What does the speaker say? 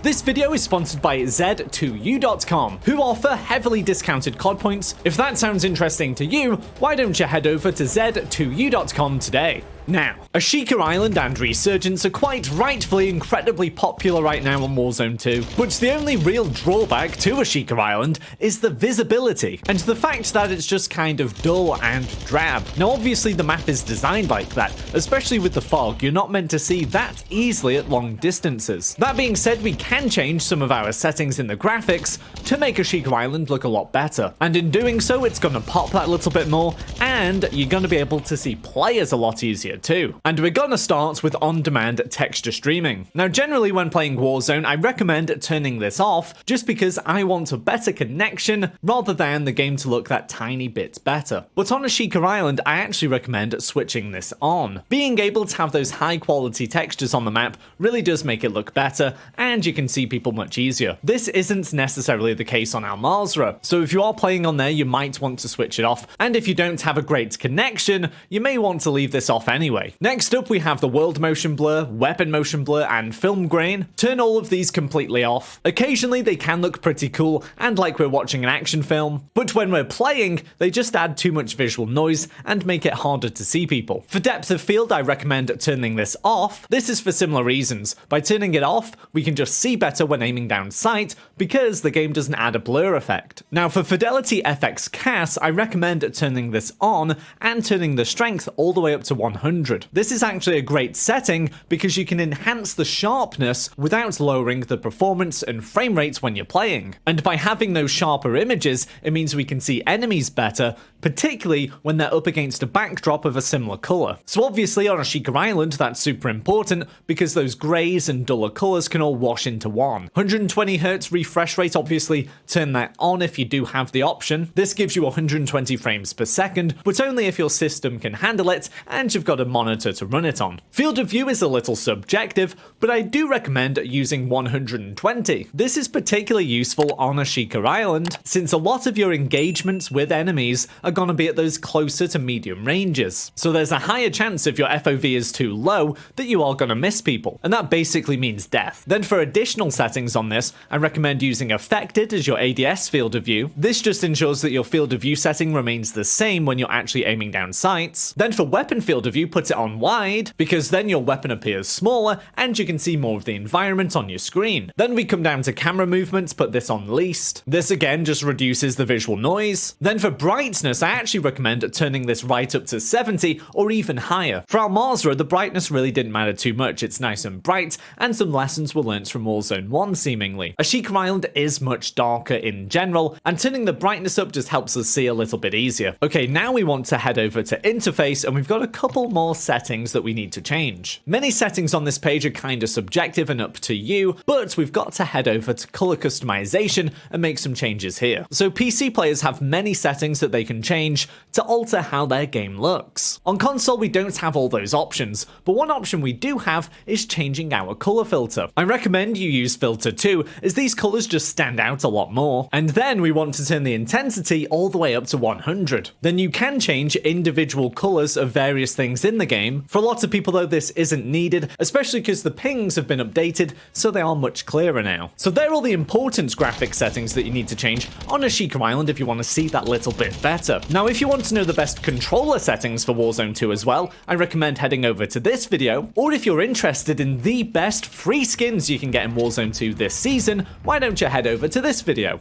This video is sponsored by Z2U.com, who offer heavily discounted COD points. If that sounds interesting to you, why don't you head over to Z2U.com today? Now, Ashika Island and Resurgence are quite rightfully incredibly popular right now on Warzone 2, but the only real drawback to Ashika Island is the visibility, and the fact that it's just kind of dull and drab. Now obviously the map is designed like that, especially with the fog, you're not meant to see that easily at long distances. That being said, we can change some of our settings in the graphics to make Ashika Island look a lot better, and in doing so it's gonna pop that little bit more, and you're gonna be able to see players a lot easier too. And we're gonna start with on-demand texture streaming. Now generally when playing Warzone, I recommend turning this off just because I want a better connection rather than the game to look that tiny bit better. But on Ashika Island, I actually recommend switching this on. Being able to have those high quality textures on the map really does make it look better, and you can see people much easier. This isn't necessarily the case on Al Mazrah, so if you are playing on there, you might want to switch it off, and if you don't have a great connection, you may want to leave this off anyway. Next up, we have the world motion blur, weapon motion blur, and film grain. Turn all of these completely off. Occasionally, they can look pretty cool and like we're watching an action film, but when we're playing, they just add too much visual noise and make it harder to see people. For depth of field, I recommend turning this off. This is for similar reasons. By turning it off, we can just see better when aiming down sight because the game doesn't add a blur effect. Now for Fidelity FX CAS, I recommend turning this on and turning the strength all the way up to 100. This is actually a great setting because you can enhance the sharpness without lowering the performance and frame rates when you're playing. And by having those sharper images, it means we can see enemies better, particularly when they're up against a backdrop of a similar colour. So obviously on Ashika Island, that's super important because those greys and duller colours can all wash into one. 120Hz refresh rate, obviously turn that on if you do have the option. This gives you 120 frames per second, but only if your system can handle it and you've got a monitor to run it on. Field of view is a little subjective, but I do recommend using 120. This is particularly useful on Ashika Island, since a lot of your engagements with enemies are going to be at those closer to medium ranges. So there's a higher chance if your FOV is too low that you are going to miss people, and that basically means death. Then for additional settings on this, I recommend using affected as your ADS field of view. This just ensures that your field of view setting remains the same when you're actually aiming down sights. Then for weapon field of view, put it on wide, because then your weapon appears smaller and you can see more of the environment on your screen. Then we come down to camera movements, put this on least. This again just reduces the visual noise. Then for brightness, I actually recommend turning this right up to 70 or even higher. For Al Mazrah, the brightness really didn't matter too much. It's nice and bright, and some lessons were learnt from Warzone 1 seemingly. Ashika Island is much darker in general, and turning the brightness up just helps us see a little bit easier. Okay, now we want to head over to interface, and we've got a couple more settings that we need to change. Many settings on this page are kind of subjective and up to you, but we've got to head over to color customization and make some changes here. So PC players have many settings that they can change to alter how their game looks. On console, we don't have all those options, but one option we do have is changing our color filter. I recommend you use filter 2, as these colors just stand out a lot more. And then we want to turn the intensity all the way up to 100. Then you can change individual colors of various things in the game. For a lot of people though, this isn't needed, especially because the pings have been updated, so they are much clearer now. So they're all the important graphic settings that you need to change on Ashika Island if you want to see that little bit better. Now, if you want to know the best controller settings for Warzone 2 as well, I recommend heading over to this video, or if you're interested in the best free skins you can get in Warzone 2 this season, why don't you head over to this video.